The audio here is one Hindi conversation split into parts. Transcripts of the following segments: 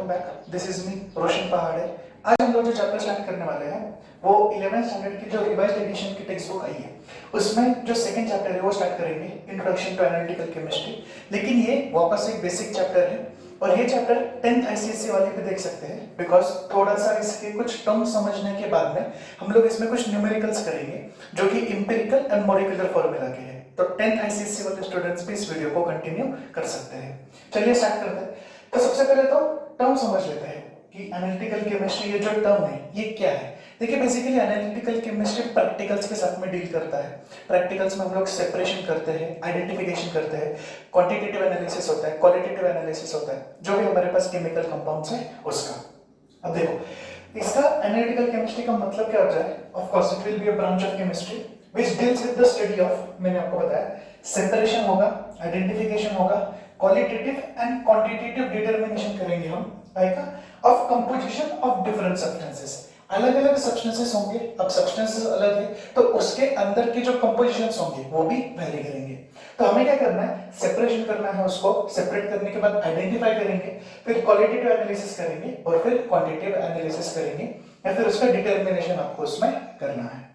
Welcome back. This is me Roshan Pahade. आज हम लोग जो चैप्टर स्टार्ट करने वाले हैं वो 11th स्टैंडर्ड की जो रिवाइज्ड एडिशन की टेक्स्ट बुक आई है उसमें जो सेकंड चैप्टर है वो स्टार्ट करेंगे, इंट्रोडक्शन टू एनालिटिकल केमिस्ट्री। लेकिन ये वापस एक बेसिक चैप्टर है और ये चैप्टर 10th आईसीएसई वाले भी देख सकते हैं बिकॉज थोड़ा सा इसके कुछ टर्म समझने के बाद में हम लोग इसमें कुछ न्यूमेरिकल्स करेंगे जो कि इंपेरिकल एंड मॉलिक्यूलर फॉर्मूला के हैं। तो 10th आईसीएसई वाले स्टूडेंट्स भी इस वीडियो को कंटिन्यू कर सकते हैं। चलिए स्टार्ट करते हैं। तो सबसे पहले तो टर्म समझ लेते हैं कि एनालिटिकल केमिस्ट्री ये जो टर्म है ये क्या है। देखिए बेसिकली एनालिटिकल केमिस्ट्री प्रैक्टिकल्स के साथ में डील करता है। प्रैक्टिकल्स में हम लोग सेपरेशन करते हैं, आइडेंटिफिकेशन करते हैं, क्वांटिटेटिव एनालिसिस होता है, क्वालिटेटिव एनालिसिस होता है, जो भी हमारे पास केमिकल कंपाउंड्स है उसका। अब देखो इसका एनालिटिकल केमिस्ट्री का मतलब क्या होता है। Of course it will be a branch of chemistry which deals with the study of, मैंने आपको बताया, सेपरेशन होगा, आइडेंटिफिकेशन होगा, क्वालिटेटिव एंड क्वांटिटेटिव डिटरमिनेशन करेंगे हम of composition of different substances. अलग अलग सब्सटेंसेस होंगे, अब सब्सटेंसेस अलग है तो उसके अंदर के जो कंपोजिशंस होंगे वो भी वैरी करेंगे। तो हमें क्या करना है, सेपरेशन करना है, उसको सेपरेट करने के बाद आइडेंटिफाई करेंगे, फिर क्वालिटेटिव एनालिसिस करेंगे और फिर क्वांटिटेटिव एनालिसिस करेंगे या फिर उसका डिटरमिनेशन आपको उसमें करना है।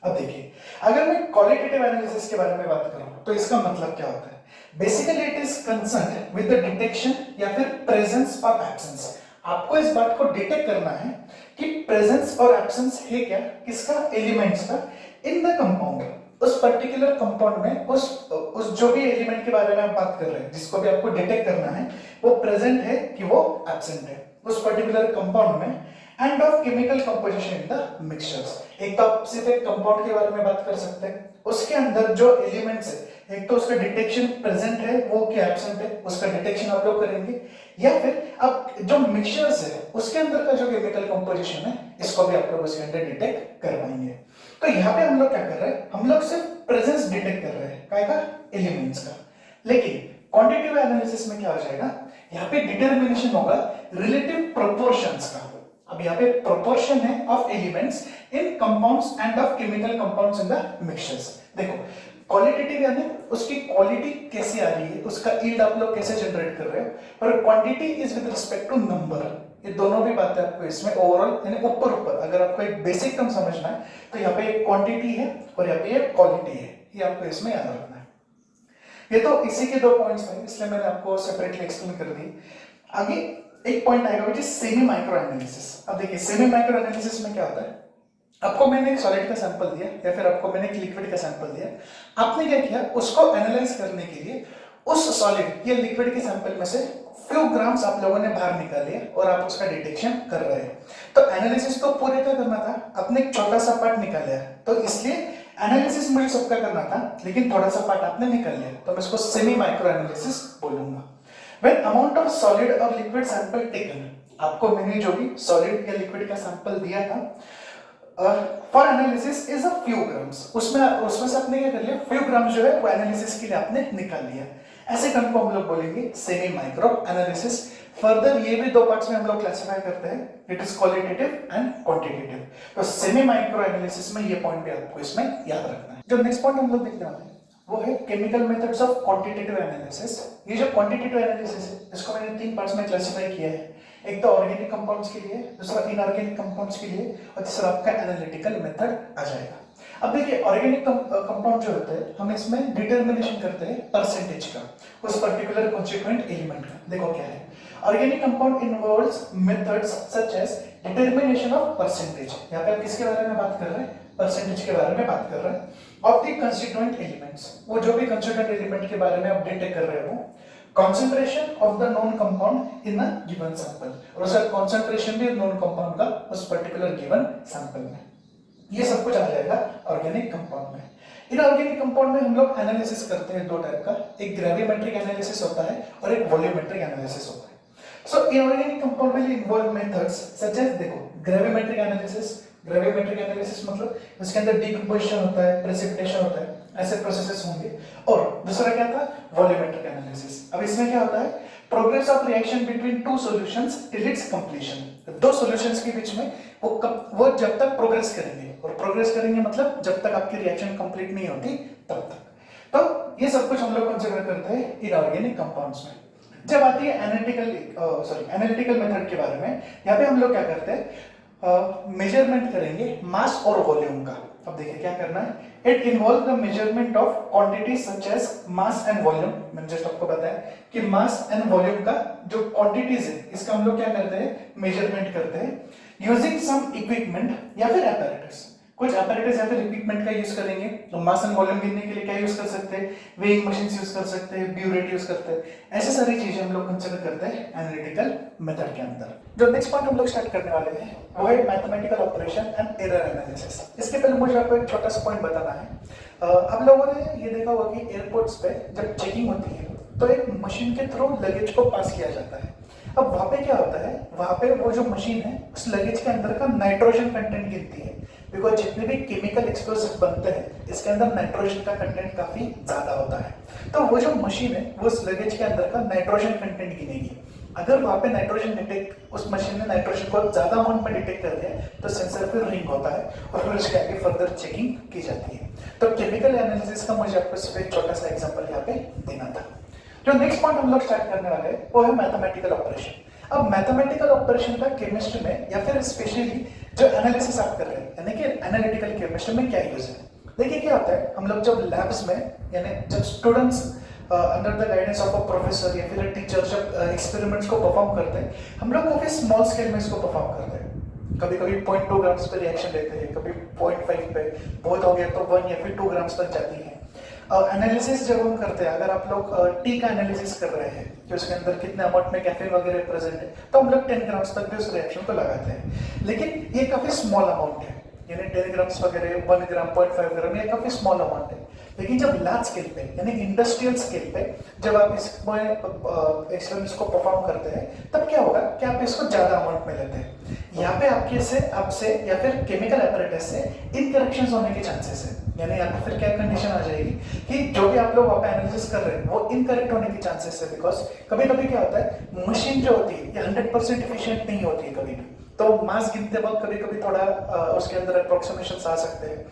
अब देखिए अगर मैं क्वालिटेटिव एनालिसिस के बारे में बात करूं तो इसका मतलब क्या होता है। Basically it is concerned with the detection या फिर प्रेजेंस और एब्सेंस। आपको इस बात को डिटेक्ट करना है कि प्रेजेंस और एब्सेंस है क्या किसका, एलिमेंट्स का इन द कंपाउंड। उस पर्टिकुलर कंपाउंड में उस जो भी एलिमेंट के बारे में आप बात कर रहे हैं जिसको भी आपको डिटेक्ट करना है वो प्रेजेंट है कि वो एब्सेंट है उस पर्टिकुलर कंपाउंड में, end of chemical composition in the mixtures. एक तो आप सिर्फ एक कंपाउंड के बारे में बात कर सकते हैं, उसके अंदर जो एलिमेंट्स है एक तो उसका डिटेक्शन प्रेजेंट है वो कि एब्सेंट है, उसका डिटेक्शन आप लोग करेंगे, या फिर अब जो मिक्सचर्स है उसके अंदर का जो केमिकल कंपोजिशन है इसको भी आप लोग उसके अंदर डिटेक्ट करवाएंगे। तो यहाँ पे हम लोग क्या कर रहे हैं, हम लोग सिर्फ प्रेजेंस डिटेक्ट कर रहे हैं काय का, एलिमेंट्स का। लेकिन क्वांटिटेटिव एनालिसिस में क्या हो जाएगा, यहाँ पे डिटरमिनेशन होगा रिलेटिव प्रोपोर्शंस का। अब यहाँ पे प्रोपोर्शन है of elements in compounds end of chemical compounds in the mixtures. देखो क्वालिटेटिव यानी उसकी क्वालिटी कैसी आ रही है, उसका यील्ड आप लोग कैसे जनरेट कर रहे हो, और quantity is with respect to number. ये दोनों भी बातें आपको इसमें ओवरऑल यानी ऊपर ऊपर अगर आपको एक बेसिक टर्म समझना है तो यहाँ पे एक क्वांटिटी है और यहाँ पे एक क्वालिटी है, ये आपको इसमें याद रखना है। ये तो इसी के दो पॉइंट्स थे इसलिए मैंने आपको सेपरेटली एक्सप्लेन कर दी। आगे एक पॉइंट आएगा which is semi micro analysis. अब देखिए सेमी माइक्रो एनालिसिस में क्या होता है, आपको मैंने एक सॉलिड का सैंपल दिया या फिर आपको मैंने एक लिक्विड का सैंपल दिया, आपने क्या किया उसको एनालाइज करने के लिए उस सॉलिड या लिक्विड के सैंपल में से फ्यू ग्राम्स आप लोगों ने बाहर निकाले और आप उसका डिटेक्शन कर रहे हैं। तो एनालिसिस तो पूरे का करना था, आपने एक छोटा सा पार्ट निकाला है तो इसलिए एनालिसिस मुझे सबका करना था लेकिन थोड़ा सा पार्ट आपने निकाल लिया तो मैं इसको सेमी माइक्रो एनालिसिस बोलूंगा। When amount of solid or liquid sample taken, आपको मैंने जो भी सॉलिड या लिक्विड का सैंपल दिया था for analysis is a few grams, उसमें से आपने क्या कर लिया, फ्यू ग्राम्स जो है वो एनालिसिस के लिए आपने निकाल लिया। ऐसे टर्म को हम लोग बोलेंगे सेमी माइक्रो एनालिसिस। फर्दर ये भी दो पार्ट्स में हम लोग क्लासिफाई करते हैं, it is qualitative and quantitative. तो सेमी माइक्रो एनालिसिस में ये पॉइंट भी आपको इसमें याद रखना है। जो नेक्स्ट पॉइंट हम लोग देखने वाले हैं वो है chemical methods of quantitative analysis. ये जो क्वांटिटेटिव एनालिसिस है इसको मैंने तीन पार्ट्स में क्लासिफाई किया है, एक तो ऑर्गेनिक कंपाउंड्स के लिए, दूसरा इनऑर्गेनिक कंपाउंड्स के लिए और तीसरा आपका एनालिटिकल मेथड आ जाएगा। अब देखिए ऑर्गेनिक कंपाउंड जो होता है हम इसमें डिटरमिनेशन करते हैं परसेंटेज का उस पर्टिकुलर कॉन्स्टिट्यूएंट एलिमेंट का। देखो क्या है, organic compound involves methods such as determination of percentage. यहाँ पे आप किसके बारे में बात कर रहे हैं, परसेंटेज के बारे में बात कर रहे हैं, ऑफ द कंस्टिट्यूएंट एलिमेंट्स। वो जो भी कंस्टिट्यूएंट एलिमेंट के बारे में आप डिटेक्ट कर रहे हो, concentration of the known compound in a given sample, और उसका concentration भी known compound का उस particular given sample में, ये सब कुछ आ जाएगा ऑर्गेनिक कंपाउंड में। इनऑर्गेनिक कंपाउंड में हम लोग एनालिसिस करते हैं दो टाइप का, एक ग्रेविमेट्रिक एनालिसिस होता है और एक वॉल्यूमेट्रिक एनालिसिस होता है। So inorganic compound will involve methods such as, देखो ग्रेविमेट्रिक एनालिसिस मतलब उसके अंदर डिकम्पोजिशन होता है, प्रेसिपिटेशन होता है, ऐसे प्रोसेसेस होंगे। और दूसरा क्या था, वॉल्यूमेट्रिक एनालिसिस। अब इसमें क्या होता है, progress of reaction between two solutions till it's completion. दो सॉल्यूशंस के बीच में वो जब तक प्रोग्रेस करेंगे, और प्रोग्रेस करेंगे मतलब जब तक आपकी रिएक्शन कंप्लीट नहीं होती तब तक। तो ये सब कुछ हम लोग कंसीडर करते हैं इनऑर्गेनिक कंपाउंड्स में। जब आती है एनालिटिकल मेथड के बारे में, यहाँ पे हम लोग क्या करते हैं, मेजरमेंट करेंगे मास और वॉल्यूम का। अब देखिए क्या करना है, it involve the measurement of quantity such as mass and volume. मैंने जस्ट आपको बताया कि मास एंड वॉल्यूम का जो क्वांटिटीज है इसका हम लोग क्या करते हैं, मेजरमेंट करते हैं यूजिंग सम इक्विपमेंट या फिर apparatus। कुछ apparatus या फिर इक्विपमेंट का यूज करेंगे। तो मास एंड वॉल्यूम गिनने के लिए क्या यूज कर सकते हैं, वेइंग मशीन्स यूज कर सकते हैं, ब्यूरेट यूज करते हैं, ऐसे सारी चीजें हम लोग कंसीडर करते हैं एनालिटिकल मेथड के अंदर। जो नेक्स्ट पॉइंट हम लोग स्टार्ट करने वाले हैं वो है mathematical operation and error analysis. इसके पहले मुझे आपको एक छोटा सा पॉइंट बताना है। आप लोगों ने ये देखा होगा कि एयरपोर्ट्स पे जब चेकिंग होती है तो एक मशीन के थ्रू लगेज को पास किया जाता है। अब वहां पे क्या होता है, वहां पे वो जो मशीन है उस लगेज के अंदर का नाइट्रोजन कंटेंट गिनती है, बिकॉज जितने भी केमिकल एक्सप्लोसिव बनते हैं इसके अंदर नाइट्रोजन का कंटेंट काफी ज्यादा होता है। तो वो जो मशीन है वो उस लगेज के अंदर का नाइट्रोजन कंटेंट गिनेगी। अगर वहां पे नाइट्रोजन डिटेक्ट, उस मशीन ने नाइट्रोजन को ज्यादा अमाउंट में डिटेक्ट कर दिया तो सेंसर पे रिंग होता है और फिर उसके आगे फर्दर चेकिंग की जाती है। तो केमिकल एनालिसिस का मुझे आपको सिर्फ एक छोटा सा एग्जांपल यहाँ पे देना था। जो नेक्स्ट पॉइंट हम लोग स्टार्ट करने वाले हैं वो है मैथमेटिकल ऑपरेशन। अब मैथमेटिकल ऑपरेशन का केमिस्ट्री में या फिर स्पेशली जो एनालिसिस आप कर रहे हैं यानी कि एनालिटिकल केमिस्ट्री में क्या यूज है, देखिए क्या होता है, हम लोग जब लैब्स में यानी जब students under the guidance of a professor या फिर टीचर जब एक्सपेरिमेंट्स को परफॉर्म करते हैं, हम लोग काफी स्मॉल स्केल में इसको परफॉर्म करते हैं। कभी कभी 0.2 ग्राम्स पे रिएक्शन लेते हैं, कभी 0.5 पे, बहुत हो गया तो 1 या फिर 2 ग्राम्स तक जाती है। एनालिसिस जब हम करते हैं, अगर आप लोग टी का एनालिसिस कर रहे हैं कि उसके अंदर कितने अमाउंट में कैफीन वगैरह प्रेजेंट है, तो हम लोग 10 ग्राम्स तक भी उस रिएक्शन को लगाते हैं। लेकिन ये काफी स्मॉल अमाउंट है, यानी 10 ग्राम्स वगैरह 1 ग्राम 0.5 ग्राम ये काफी स्मॉल अमाउंट है। लेकिन जब लार्ज स्केल पे यानी इंडस्ट्रियल स्केल पे जब आप इसमें एक्सपेरिमेंट्स को परफॉर्म करते हैं तब क्या होगा कि आप इसको ज्यादा अमाउंट में लेते हैं। यहाँ पे आपसे या फिर केमिकल एपरेटस से इनकरेक्शंस होने के चांसेस है, यानी यहाँ पे फिर क्या कंडीशन आ जाएगी कि जो भी आप लोग वहाँ पे एनालिसिस कर रहे हैं वो इनकरेक्ट होने के चांसेस है। बिकॉज कभी कभी क्या होता है, मशीन जो होती है ये 100% एफिशिएंट नहीं होती है कभी भी, तो मास गिनते वक्त कभी कभी थोड़ा उसके अंदर अप्रोक्सीमेशन आ सकते हैं,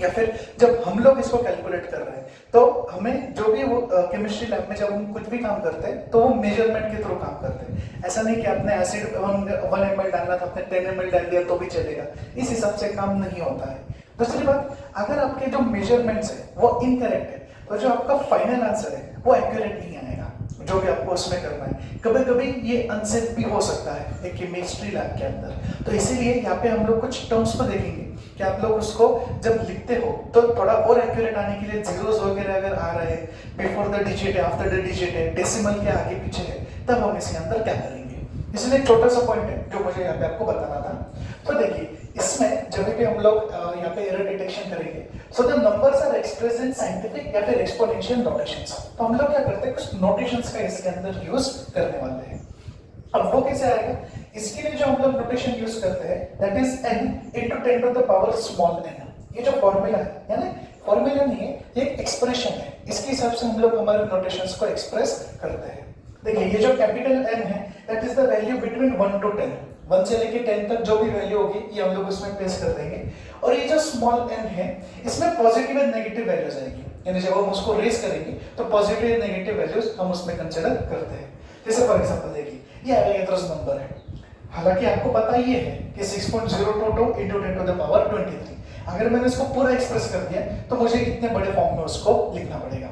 या फिर जब हम लोग इसको कैलकुलेट कर रहे हैं तो हमें जो भी वो केमिस्ट्री लैब में जब हम कुछ भी काम करते हैं तो वो मेजरमेंट के थ्रू काम करते हैं। ऐसा नहीं कि आपने एसिड 1 ml डालना था, आपने 10 ml डाल दिया तो भी चलेगा, इस हिसाब से काम नहीं होता है। दूसरी बात, अगर आपके जो मेजरमेंट्स है वो इनकरेक्ट है तो जो आपका फाइनल आंसर है वो एक्यूरेट नहीं आएगा, जो भी आपको उसमें करना है। कभी कभी ये अनसेफ भी हो सकता है एक केमिस्ट्री लैब के अंदर। तो इसीलिए यहाँ पे हम लोग कुछ टर्म्स को देखेंगे कि आप लोग उसको जब लिखते हो तो थोड़ा और एक्यूरेट आने के लिए जीरोस वगैरह अगर आ रहे हैं, बिफोर द डिजिट है, आफ्टर द डिजिट है, डेसिमल के आगे पीछे है, तब हम इसके अंदर क्या करेंगे। इसलिए एक छोटा सा पॉइंट है जो मुझे यहाँ पे आपको बताना था। तो देखिए इसमें जब भी हम लोग यहाँ पे एरर डिटेक्शन करेंगे, so the numbers are expressed in scientific या फिर एक्सपोनेंशियल नोटेशंस। तो हम लोग क्या करते हैं, कुछ नोटेशंस का इसके अंदर यूज करने वाले हैं। अब वो कैसे आएगा, इसके लिए जो हम लोग नोटेशन यूज करते हैं that is n into 10 to the power small n। ये जो फॉर्मूला है यानी फॉर्मूला नहीं है, ये एक एक्सप्रेशन है, इसके हिसाब से हम लोग हमारे नोटेशंस को एक्सप्रेस करते हैं। देखिए ये जो कैपिटल N है that is the value between 1 to 10, 1 से लेके 10 तक जो भी वैल्यू होगी ये हम लोग उसमें प्लेस कर देंगे। और ये जो स्मॉल n है इसमें पॉजिटिव एंड नेगेटिव वैल्यूज आएगी, यानी जब हम उसको रेज करेंगे तो पॉजिटिव एंड नेगेटिव वैल्यूज हम उसमें कंसीडर करते हैं। जैसे फॉर एग्जांपल देखिए ये एवोगाड्रोस नंबर है, हालांकि आपको पता ही है कि 6.022 into 10 to the power 23। अगर मैंने इसको पूरा एक्सप्रेस कर दिया तो मुझे इतने बड़े फॉर्म में उसको लिखना पड़ेगा,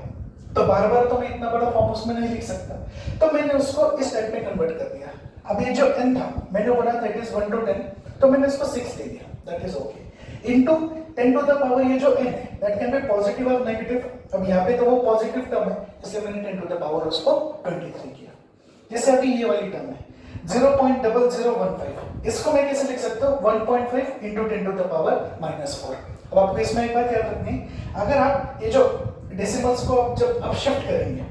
तो बार बार तो मैं इतना बड़ा फॉर्म उसमें नहीं लिख सकता, तो मैंने उसको इस टाइप में कन्वर्ट कर दिया। अब ये जो n था मैंने बोला दैट इज 1 to 10, तो मैंने इसको 6 दे दिया, that is okay, into 10 to the power ये जो n है दैट कैन बी पॉजिटिव और नेगेटिव। अब यहाँ पे तो वो पॉजिटिव टर्म है इसलिए मैंने 10 to the power उसको 23 किया। जैसे अभी ये वाली टर्म है 0.0015, इसको मैं कैसे लिख सकता हूँ 1.5 into 10 to the power -4। अब आपको इसमें एक बात याद रखनी, अगर आप ये जो डेसिमल्स को आप जब आप शिफ्ट करेंगे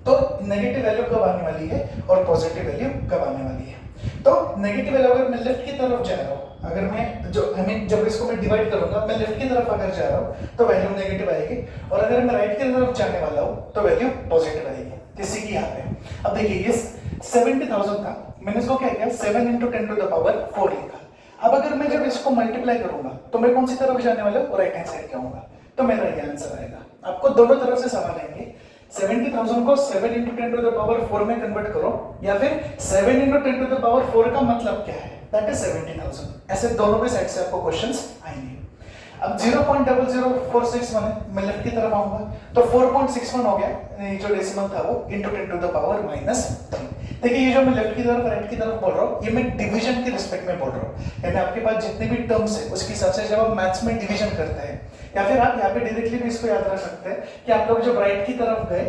तो नेगेटिव वैल्यू कब आने वाली है और पॉजिटिव वैल्यू कब आने वाली है। तो नेगेटिव वैल्यू अगर मैं लेफ्ट की तरफ जा रहा हूँ, अगर मैं जो जब इसको मैं डिवाइड करूंगा मैं लेफ्ट की तरफ अगर जा रहा हूँ तो वैल्यू नेगेटिव आएगी, और अगर मैं राइट की तरफ जाने वाला हूँ तो वैल्यू पॉजिटिव आएगी, जैसे कि यहाँ पे। अब देखिए ये 70,000 था, मैंने इसको क्या किया 7 into 10 to the power 4 लिखा। अब अगर मैं जब इसको मल्टीप्लाई करूंगा तो मैं कौन सी तरफ जाने वाला हूँ, राइट हैंड साइड जाऊंगा, तो मेरा ये आंसर आएगा। आपको दोनों तरफ से सवाल आएंगे 70,000 को 7 into 10 to the power 4 में कन्वर्ट करो, या फिर 7 into 10 to the power 4 का मतलब क्या है, दैट इज 70,000। ऐसे दोनों के साइड से आपको क्वेश्चंस आएंगे। अब 0.00461 है, मैं लेफ्ट की तरफ आऊंगा तो 4.61 हो गया, ये जो डेसिमल था वो into 10 to the power -3। देखिए ये जो मैं लेफ्ट की तरफ राइट की तरफ बोल रहा हूँ, ये मैं डिवीजन के रिस्पेक्ट में बोल रहा हूँ, यानी आपके पास जितने भी टर्म्स है उसके हिसाब से जब आप मैथ्स में डिवीजन करते हैं, या फिर आप यहाँ पे डायरेक्टली भी इसको याद रख सकते हैं कि आप लोग जब राइट की तरफ गए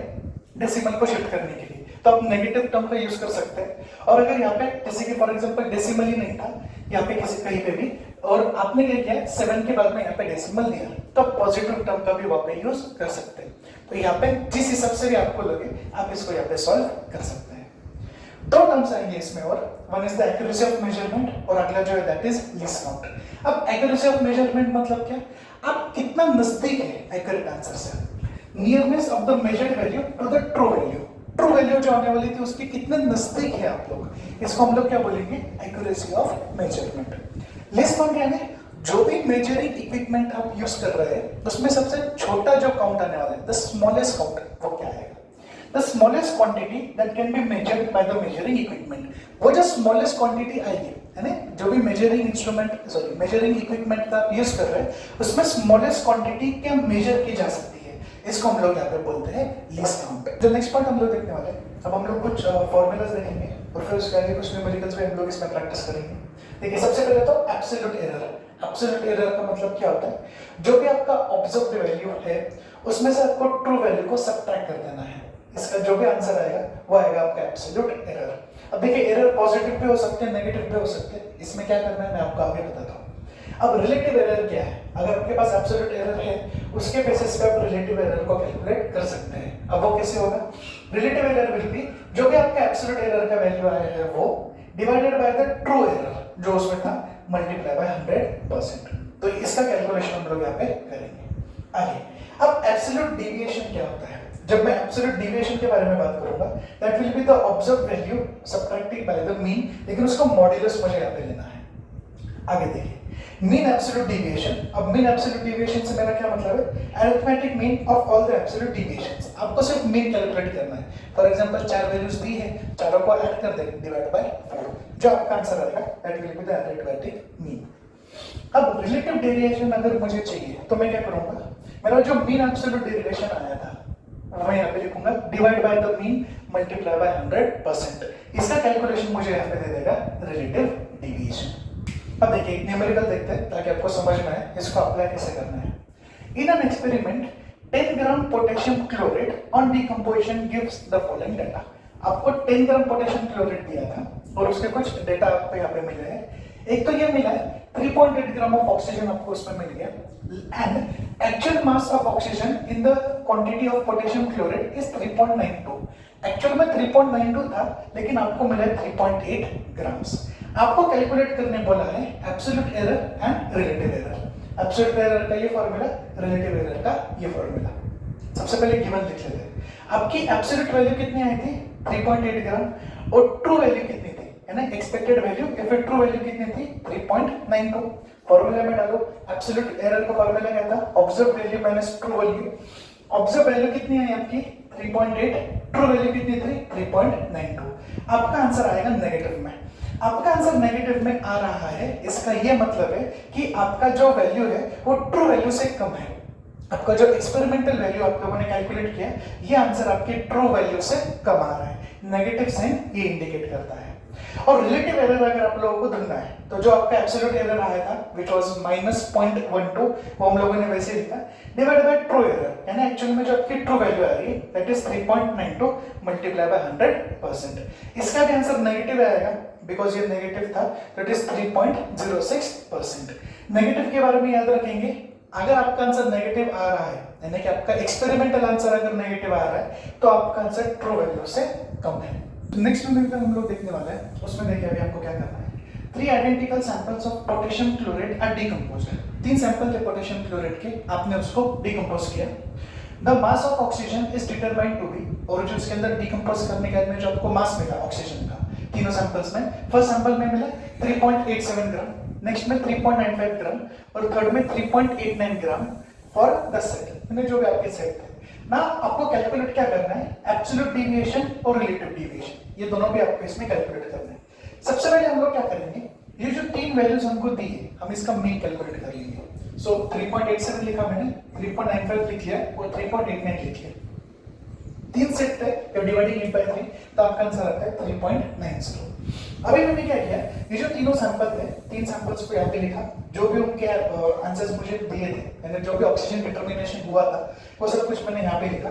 डेसिमल को शिफ्ट करने के लिए, तो आप नेगेटिव टर्म का यूज कर सकते हैं। और अगर यहाँ पे जैसे कि फॉर एग्जांपल डेसिमल ही नहीं था यहाँ पे किसी कहीं पे भी, और आपने क्या किया 7 के बाद में यहाँ पे डेसिमल दिया, तो आप पॉजिटिव टर्म का भी वहां पे यूज कर सकते हैं। तो यहाँ पे जिस हिसाब से भी आपको लगे आप इसको यहाँ पे सॉल्व कर सकते हैं। दो टर्म्स आएंगे इसमें, और one is the accuracy of measurement और अगला जो है दैट इज लीस्ट काउंट। अब एक्यूरेसी ऑफ मेजरमेंट मतलब क्या, आप कितना नजदीक है एक्यूरेट आंसर से, nearness of the measured value to the true value, true value जो आने वाली थी उसके कितने नजदीक है आप लोग, इसको हम लोग क्या बोलेंगे, accuracy of measurement. Least count यानी जो भी मेजरिंग इक्विपमेंट आप यूज कर रहे हैं उसमें सबसे छोटा जो काउंट आने वाला है, द स्मॉलेस्ट काउंट, वो क्या है, the smallest quantity that can be measured by the measuring equipment. वो जो स्मॉलेस्ट क्वांटिटी आएगी है ना, जो भी measuring instrument sorry measuring equipment का आप यूज कर रहे हैं उसमें स्मॉलेस्ट क्वांटिटी क्या मेजर की जा सकती है, इसको हम लोग यहाँ पे बोलते हैं लीस्ट काउंट। जो नेक्स्ट पॉइंट हम लोग देखने वाले हैं, अब हम लोग कुछ फॉर्मूलाज देखेंगे और फिर उसके आगे कुछ न्यूमेरिकल्स भी हम लोग इसमें प्रैक्टिस करेंगे। देखिए सबसे पहले तो एब्सोल्यूट एरर। एब्सोल्यूट एरर का मतलब क्या होता है, जो भी आपका ऑब्जर्व्ड वैल्यू है उसमें से आपको ट्रू वैल्यू को सबट्रैक्ट कर देना है, इसका जो भी आंसर आएगा वो आएगा आपका एब्सोल्यूट एरर। अब देखिए एरर पॉजिटिव भी हो सकते हैं, नेगेटिव भी हो सकते हैं, इसमें क्या करना है मैं आपको आगे बताता हूँ। अब रिलेटिव एरर क्या है, अगर आपके पास एब्सोल्यूट एरर है उसके बेसिस पे आप रिलेटिव एरर को कैलकुलेट कर सकते हैं। अब वो कैसे होगा, रिलेटिव एरर विल बी जो भी आपका एब्सोल्यूट एरर का वैल्यू आया है वो divided by the true error जो उसमें था मल्टीप्लाई बाय 100%। तो इसका कैलकुलेशन हम लोग यहाँ पे करेंगे आगे। अब एब्सोल्यूट डेविएशन क्या होता है, जब मैं एब्सोल्यूट डेविएशन के बारे में बात करूंगा that will be the observed value subtracted by the mean, लेकिन उसका मॉड्यूलस मुझे यहाँ पे लेना है। आगे देखिए मीन एब्सोल्यूट डेविएशन। अब मीन एब्सोल्यूट डेविएशन से मेरा क्या मतलब है, arithmetic mean of all the absolute deviations. आपको सिर्फ मीन कैलकुलेट करना है। फॉर एग्जांपल 4 वैल्यूज दी है, चारों को ऐड कर देंगे डिवाइड बाय 4, जो आपका आंसर आएगा that will be the arithmetic mean. अब रिलेटिव डेविएशन अगर मुझे चाहिए तो मैं क्या करूंगा, मेरा जो मीन एब्सोल्यूट डेविएशन आया था मैं यहाँ पे लिखूंगा divide by the mean multiply by 100%। इसका कैलकुलेशन मुझे यहाँ पे दे देगा रिलेटिव डेविएशन। अब देखिए न्यूमेरिकल देखते हैं ताकि आपको समझ में आए इसको अप्लाई कैसे करना है। In an experiment 10 gram potassium chlorate on decomposition gives the following data. आपको 10 ग्राम पोटेशियम क्लोरेट दिया था और उसके कुछ डेटा आपको यहाँ पे मिले हैं। एक तो ये मिला है 3.8 ग्राम ऑफ ऑक्सीजन आपको उसमें मिल गया, and actual mass of oxygen in the quantity of potassium chlorate is 3.92। Actual में 3.92 था लेकिन आपको मिला 3.8 ग्राम्स। आपको कैलकुलेट करने बोला है absolute error and relative error. Absolute error का ये फॉर्मूला, रिलेटिव एरर का ये फॉर्मूला। सबसे पहले गिवन लिख लेते हैं। आपकी एब्सोल्यूट वैल्यू कितनी आई थी 3.8 ग्राम और ट्रू वैल्यू कितनी थी है ना, एक्सपेक्टेड वैल्यू या फिर ट्रू वैल्यू कितनी थी 3.92। फॉर्मूला में डालो, एब्सोल्यूट एरर का फॉर्मूला क्या था, observe value minus true value. Observe value कितनी है आपकी 3.8, ट्रू वैल्यू कितनी थी 3.92। आपका आंसर आएगा नेगेटिव में। आपका आंसर नेगेटिव में आ रहा है, इसका यह मतलब है कि आपका जो वैल्यू है वो ट्रू वैल्यू से कम है। आपका जो एक्सपेरिमेंटल वैल्यू आप लोगों ने कैलकुलेट किया ये आंसर आपकी ट्रू वैल्यू से कम आ रहा है। नेगेटिव साइन ये इंडिकेट करता है। और रिलेटिव एरर अगर आप लोगों को ढूंढना है तो जो आपका एब्सोल्यूट एरर आया था व्हिच वाज -0.12 वो हम लोगों ने वैसे लिखा डिवाइडेड बाय ट्रू एरर, यानी एक्चुअल में जो आपकी ट्रू वैल्यू आ रही है दैट इज 3.92 मल्टीप्लाई बाय 100%। इसका भी आंसर नेगेटिव आएगा बिकॉज ये नेगेटिव था, दैट इज 3.06%। नेगेटिव के बारे में याद रखेंगे, अगर आपका आंसर नेगेटिव आ रहा है यानी कि आपका एक्सपेरिमेंटल आंसर अगर नेगेटिव आ रहा है तो आपका आंसर ट्रू वैल्यू से कम है। नेक्स्ट न्यूमेरिकल हम लोग देखने वाले हैं, उसमें देखिए अभी आपको क्या करना है। 3 identical samples of potassium chlorate are decomposed. 3 sample थे पोटेशियम क्लोरेट के, आपने उसको डिकम्पोज किया। The mass of oxygen is determined to be, और जो इसके अंदर डिकम्पोज करने के बाद में जो आपको मास मिला ऑक्सीजन का तीनों सैंपल्स में, फर्स्ट सैंपल में मिला 3.87 ग्राम, नेक्स्ट में 3.95 ग्राम और थर्ड में 3.89 ग्राम फॉर द सेट, जो भी आपके सेट थे। ना आपको कैलकुलेट क्या करना है, एब्सोल्यूट डेविएशन और रिलेटिव डेविएशन, ये दोनों भी आपको इसमें कैलकुलेट करना है। सबसे पहले हम लोग क्या करेंगे, ये जो तीन वैल्यूज हमको दी है हम इसका मीन कैलकुलेट कर लेंगे। सो 3.87 लिखा मैंने, 3.95 लिख लिया और 3.89 लिख लिया। तीन सेट है, जब डिवाइडिंग 8 by 3 तो आपका आंसर आता है 3.90। अभी मैंने क्या किया, ये जो तीनों सैंपल थे, तीन सैंपल्स को यहाँ पे लिखा, जो भी उनके आंसर्स मुझे दिए थे, मैंने जो भी ऑक्सीजन डिटरमिनेशन हुआ था वो सब कुछ मैंने यहाँ पे लिखा।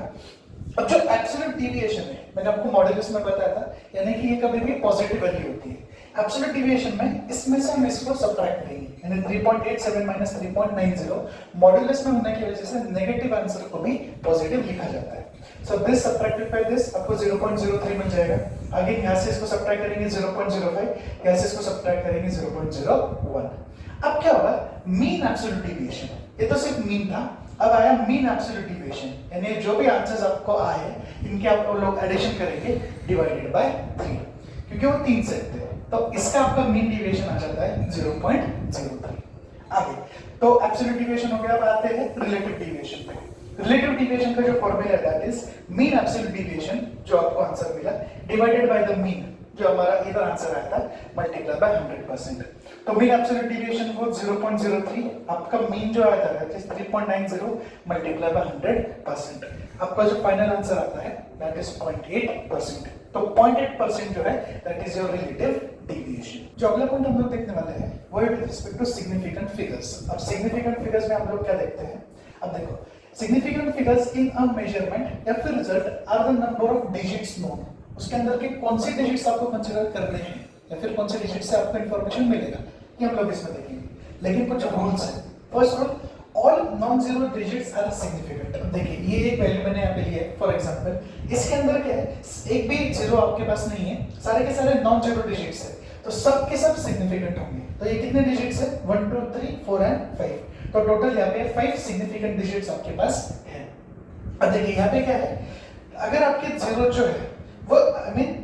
अब जो एब्सोल्यूट डेविएशन है, मैंने आपको मॉड्यूलस में बताया था, यानी कि ये कभी भी पॉजिटिव वैल्यू होती है। एब्सोल्यूट डेविएशन में इसमें से हम इसको सबट्रैक्ट करेंगे, यानी 3.87 माइनस 3.90 मॉड्यूलस में होने की वजह से नेगेटिव आंसर को भी पॉजिटिव लिखा जाता है। So this subtracted by this आपको 0.03 मिल जाएगा। आगे यहाँ से इसको सबट्रैक्ट करेंगे 0.05, यहाँ से इसको सबट्रैक्ट करेंगे 0.01। अब क्या होगा, मीन एब्सोल्यूट डेविएशन, ये तो सिर्फ मीन था, अब आया मीन एब्सोल्यूट डेविएशन, यानी जो भी आंसर्स आपको आए इनके आप लोग एडिशन करेंगे डिवाइडेड बाय 3, क्योंकि वो तीन सेट थे, तो इसका आपका मीन डेविएशन आ जाता है 0.03। आगे तो एब्सोल्यूट डेविएशन हो गया, अब आते हैं रिलेटिव डेविएशन पे। रिलेटिव डेविएशन का जो फॉर्मूला है that is mean absolute deviation, जो आपको आंसर मिला, डिवाइडेड बाय द मीन, जो हमारा इधर आंसर आया था, मल्टीप्लाई बाय 100%। तो मीन एब्सोल्यूट डेविएशन वो 0.03, आपका मीन जो आया था दैट इज 3.90 मल्टीप्लाई बाय 100%, आपका जो फाइनल आंसर आता है दैट इज 0.8%। तो 0.8% जो है that is your relative deviation. जो अगला पॉइंट हम लोग देखने वाले हैं वो है with respect to significant figures. अब सिग्निफिकेंट फिगर्स में हम लोग क्या देखते हैं, अब देखो significant figures in a measurement या फिर result are the number of digits known, उसके अंदर के कौन से डिजिट्स आपको कंसीडर करने हैं या फिर कौन से डिजिट से आपको इंफॉर्मेशन मिलेगा, ये हम लोग इसमें देखेंगे। लेकिन कुछ रूल्स हैं। First rule, all non zero digits are significant. अब देखिए ये एक वैल्यू मैंने यहाँ पे लिया है, फॉर एग्जांपल इसके अंदर क्या है, एक भी जीरो आपके पास नहीं है, सारे के सारे नॉन जीरो डिजिट्स है, तो सब के सब सिग्निफिकेंट होंगे। तो ये कितने डिजिट्स है, 1 2 3 4 एंड 5, तो टोटल यहाँ पे 5 सिग्निफिकेंट डिजिट्स आपके पास है। अब देखिए यहाँ पे क्या है, अगर आपके जीरो जो है वो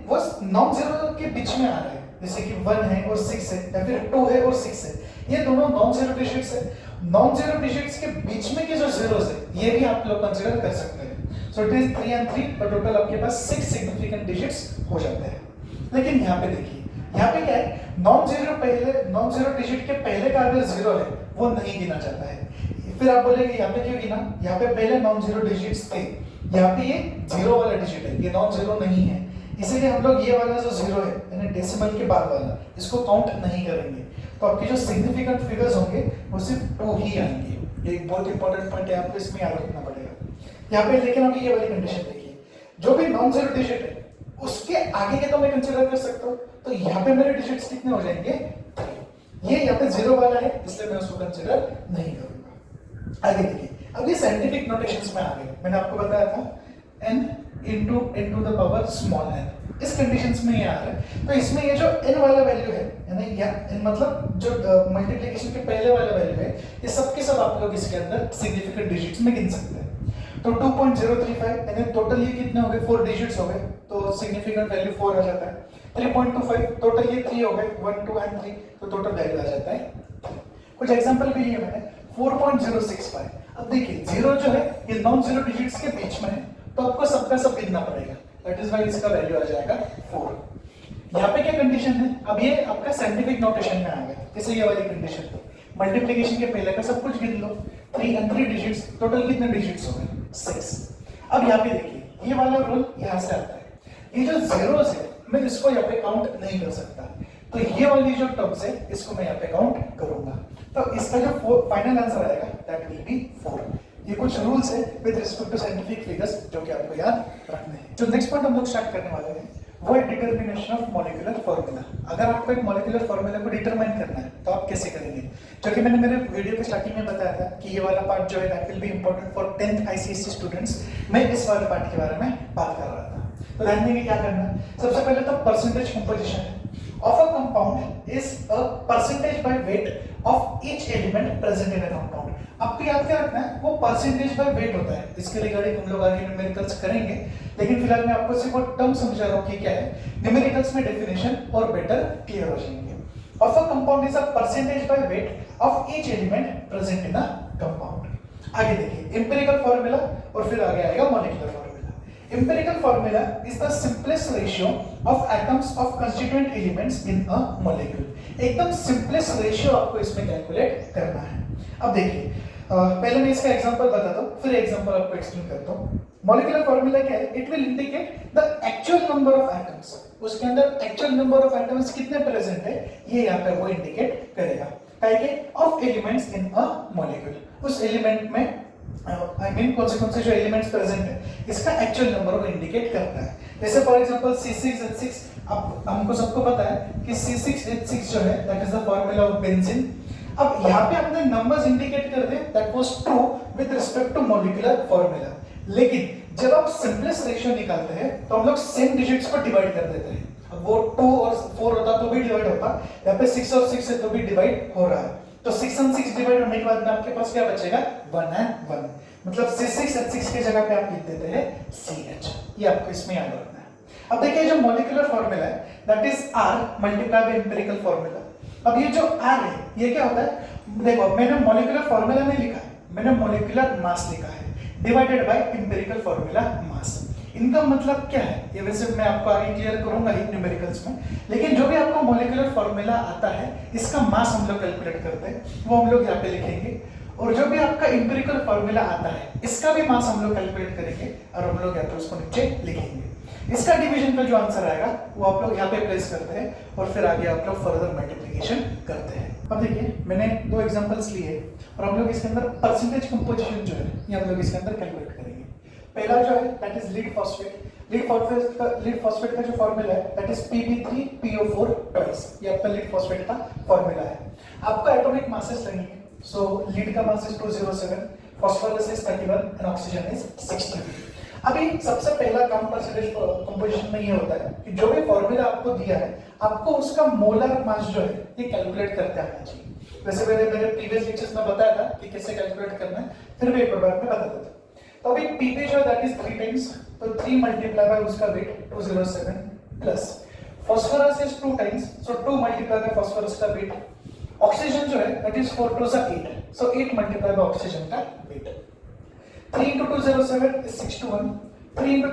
वो नॉन जीरो के बीच में आ रहा है, जैसे कि 1 है और 6 है या फिर 2 है और 6 है, ये दोनों नॉन जीरो डिजिट्स है। नॉन जीरो डिजिट्स के बीच में के जो जीरोस है ये भी आप लोग कंसीडर कर सकते हैं। सो इट इज 3 एंड 3, तो टोटल आपके पास 6 सिग्निफिकेंट डिजिट्स हो जाते हैं। लेकिन यहाँ पे देखिए, यहाँ पे क्या है, नॉन जीरो डिजिट के पहले का अगर जीरो है वो नहीं गिना जाता है। फिर आप बोलेंगे यहाँ पे क्यों गिना, यहाँ पे पहले नॉन जीरो डिजिट्स थे, यहाँ पे ये जीरो वाला डिजिट है, ये नॉन जीरो नहीं है, इसीलिए हम लोग ये वाला जो जीरो है यानी डेसिमल के बाद वाला इसको काउंट नहीं करेंगे। तो आपके जो सिग्निफिकेंट फिगर्स होंगे वो सिर्फ 2 ही आएंगे। ये एक बहुत इंपॉर्टेंट पॉइंट है, आपको इसमें याद रखना पड़ेगा यहाँ पे। लेकिन अभी ये वाली कंडीशन देखिए, जो भी नॉन जीरो डिजिट है उसके आगे के तो मैं कंसीडर कर सकता हूँ, तो यहाँ पे मेरे डिजिट्स कितने हो जाएंगे, 3। ये यहाँ पे जीरो वाला है इसलिए मैं उसको कंसीडर नहीं करूंगा। आगे देखिए, अब ये साइंटिफिक नोटेशंस में आ गए, मैंने आपको बताया था n into the power small n, इस कंडीशंस में ये आ रहा है। तो इसमें ये जो n वाला वैल्यू है यानी या n मतलब जो मल्टीप्लिकेशन के पहले वाला वैल्यू है, ये सब के सब आप लोग इसके अंदर सिग्निफिकेंट डिजिट्स में गिन सकते हैं। तो 2.035 यानी टोटल ये कितने हो गए, 4 डिजिट्स हो गए, तो सिग्निफिकेंट वैल्यू 4 आ जाता है। 3.25 टोटल ये 3 हो गए, 1 2 एंड 3, तो टोटल वैल्यू आ जाता है। कुछ एग्जांपल भी लिए मैंने, 4.065। अब देखिए जीरो जो है ये नॉन जीरो डिजिट्स के बीच में है, तो आपको सबका सब गिनना पड़ेगा, दैट इज व्हाई इसका वैल्यू आ जाएगा 4। यहाँ पे क्या कंडीशन है, अब ये आपका साइंटिफिक नोटेशन में आ गया, जैसे ये वाली कंडीशन थी, मल्टीप्लिकेशन के पहले का सब कुछ गिन लो, 3 एंड 3 डिजिट्स, टोटल कितने डिजिट्स हो गए, 6। अब यहाँ पे देखिए ये वाला रूल यहाँ से आता है, ये जो जीरोस है मैं इसको यहाँ पे काउंट नहीं कर सकता, तो ये वाली जो टर्म्स है इसको मैं यहाँ पे काउंट करूंगा। तो इसका जो फाइनल आंसर आएगा दैट विल बी 4। ये कुछ रूल्स है with respect to scientific figures जो कि आपको याद रखने हैं। जो नेक्स्ट पॉइंट हम लोग स्टार्ट करने वाले हैं वो है डिटरमिनेशन ऑफ मॉलिक्यूलर फार्मूला। अगर आपको एक मॉलिक्यूलर फार्मूला को डिटरमाइन करना है तो आप कैसे करेंगे, जो कि मैंने मेरे वीडियो के स्टार्टिंग में बताया था कि ये वाला पार्ट जो है that will be important for 10th ICSE students. मैं इस वाले पार्ट के बारे में बात कर रहा था। तो ध्यान देंगे क्या करना है, सबसे पहले तो परसेंटेज कंपोजिशन है of a compound is a percentage by weight of each element present in a compound। आपको याद क्या रखना है, वो परसेंटेज बाय वेट होता है। इसके रिगार्डिंग हम लोग आगे न्यूमेरिकल्स करेंगे, लेकिन फिलहाल मैं आपको सिर्फ वो टर्म समझा रहा हूँ कि क्या है, न्यूमेरिकल्स में डेफिनेशन और बेटर क्लियर हो जाएंगे। Of a compound is a percentage by weight of each element present in a compound। आगे देखिए एम्पिरिकल फॉर्मूला और फिर आगे आएगा molecular formula. Empirical formula is the simplest ratio of atoms of constituent elements in a molecule. एकदम simplest ratio आपको इसमें कैलकुलेट करना है। अब देखिए पहले मैं इसका एग्जांपल बताता हूँ, फिर एग्जांपल आपको एक्सप्लेन करता हूँ। मॉलिक्यूलर फॉर्मूला क्या है? It will indicate the actual number of atoms, उसके अंदर एक्चुअल नंबर ऑफ एटम्स कितने प्रेजेंट है ये यहाँ पे वो इंडिकेट करेगा। Of elements in a molecule, उस एलिमेंट में कौन से जो एलिमेंट्स प्रेजेंट है इसका एक्चुअल नंबर को इंडिकेट करता है। जैसे फॉर एग्जांपल C6H6, अब हमको सबको पता है कि C6H6 जो है that is the formula of benzene. अब यहाँ पे हमने नंबर्स इंडिकेट कर दिए, that was true with respect to molecular formula. लेकिन जब आप सिंपलेस्ट रेशियो निकालते हैं तो हम लोग सेम डिजिट्स को डिवाइड कर देते हैं। अब वो 2 और 4 होता तो भी डिवाइड होता, यहाँ पे 6 और 6 है तो भी डिवाइड हो रहा है। तो 6 और 6 डिवाइड होने के बाद में आपके पास क्या बचेगा? 1 and 1, मतलब C6H6 की जगह पे आप लिख देते हैं CH। ये आपको इसमें याद रखना है। अब देखिए जो मॉलिक्यूलर फार्मूला है that is R multiply by empirical formula. अब ये जो R है ये क्या होता है? देखो मैंने मॉलिक्यूलर फार्मूला नहीं लिखा है, मैंने मॉलिक्यूलर मास लिखा है divided by empirical formula mass. इनका मतलब क्या है ये वैसे मैं आपको आगे क्लियर करूंगा ही न्यूमेरिकल्स में, लेकिन जो भी आपको मॉलिक्यूलर फार्मूला आता है इसका मास हम लोग कैलकुलेट करते हैं, वो हम लोग यहाँ पे लिखेंगे। और जो भी आपका एम्पिरिकल फार्मूला आता है इसका भी मास हम लोग कैलकुलेट करेंगे और हम लोग यहाँ पे उसको नीचे लिखेंगे। इसका डिवीजन का जो आंसर आएगा वो आप लोग यहाँ पे प्लेस करते हैं और फिर आगे आप लोग फर्दर मल्टीप्लिकेशन करते हैं। अब देखिए मैंने 2 एग्जांपल्स लिए और हम लोग इसके अंदर परसेंटेज कंपोजिशन जो है ये हम लोग इसके अंदर कैलकुलेट करेंगे। पहला जो है that is lead phosphate. Lead phosphate का जो फार्मूला है दैट इज Pb3PO4 ट्वाइस। ये आपका लीड फॉस्फेट का फार्मूला है। आपको एटॉमिक मासेस लगेंगे। सो लीड का mass is 207, phosphorus is 31 and oxygen is 60। अभी सबसे पहला काम परसेंटेज कंपोजिशन में ये होता है कि जो भी फार्मूला आपको दिया है आपको उसका मोलर मास जो है ये कैलकुलेट करते आना चाहिए। वैसे मैंने मेरे प्रीवियस लेक्चर्स में बताया था कि कैसे कैलकुलेट करना है, फिर भी एक बार में बता देता हूं। तो अभी Pb जो दैट इज 3 टाइम्स, तो 3 मल्टीप्लाई बाय उसका weight 207 plus phosphorus is 2 times, so 2 multiply by phosphorus का वेट। ऑक्सीजन जो है that is 4 2 8, so 8 multiply by oxygen का weight. 3 into 207 is 61, 2 into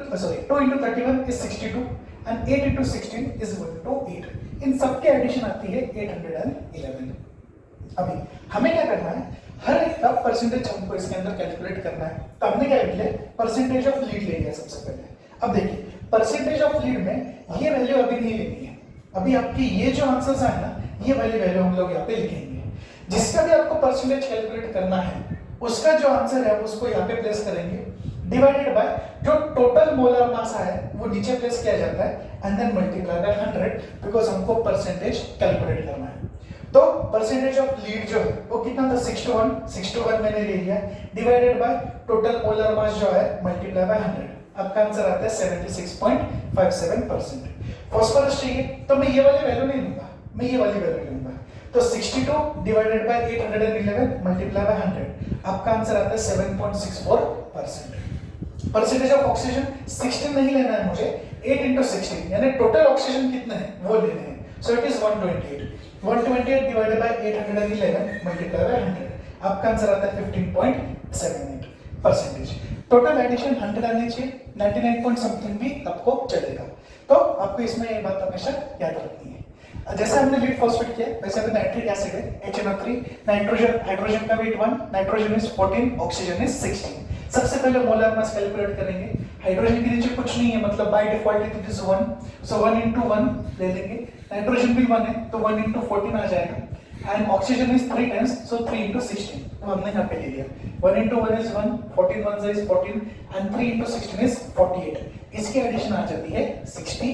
31 is 62 and 8 into 16 is 128। इन सबके एडिशन आती है 811। अभी हमें क्या करना है, हर एक का परसेंटेज हमको इसके अंदर कैलकुलेट करना है। तो हमने क्या लिया, परसेंटेज ऑफ लीड ले लिया सबसे पहले। अब देखिए परसेंटेज ऑफ लीड में ये वैल्यू अभी नहीं लेनी है, अभी आपकी ये जो आंसर्स आए ना ये वाली वैल्यू हम लोग यहाँ पे लिखेंगे। जिसका भी आपको परसेंटेज कैलकुलेट करना है उसका जो आंसर है उसको यहाँ पे प्लेस करेंगे, डिवाइडेड बाय जो टोटल मोलर मास है वो नीचे प्लेस किया जाता है and then multiply by 100 because हमको परसेंटेज कैलकुलेट करना है। तो परसेंटेज ऑफ लीड जो है वो कितना था 61 मैंने ले लिया, डिवाइडेड बाय टोटल मोलर मास जो है मल्टीप्लाई बाय 100। आपका आंसर आता है 76.57%। फास्फोरस चाहिए तो मैं ये वाली वैल्यू नहीं लूंगा, मैं ये वाली वैल्यू लूंगा। तो 62 डिवाइडेड बाय 811 मल्टीप्लाई बाय 100, आपका आंसर आता है 7.64%। परसेंटेज ऑफ ऑक्सीजन 16 नहीं लेना है मुझे, 8 into 16 यानी टोटल ऑक्सीजन कितने हैं वो लेने हैं। So it is 128 divided by 811 multiply by 100, आपका आंसर आता है 15.78%। टोटल एडिशन 100 आनी चाहिए, 99 पॉइंट समथिंग भी आपको चलेगा। तो आपको इसमें ये बात हमेशा याद रखनी है। जैसे हमने लीड फॉस्फेट किया वैसे अभी नाइट्रिक एसिड है HNO3, नाइट्रोजन, हाइड्रोजन का weight 1, nitrogen is 14, oxygen is 16। सबसे पहले मोलर मास कैलकुलेट करेंगे। हाइड्रोजन के नीचे कुछ नहीं है, मतलब by default it is 1, so 1 into 1 ले लेंगे। नाइट्रोजन भी 1 है तो 1 into 14 आ जाएगा and oxygen is 3 times, so 3 into 16 तो हमने यहाँ पे ले लिया। 1 into 1 is 1, 14 1 is 14 and 3 into 16 is 48। इसकी एडिशन आ जाती है 63।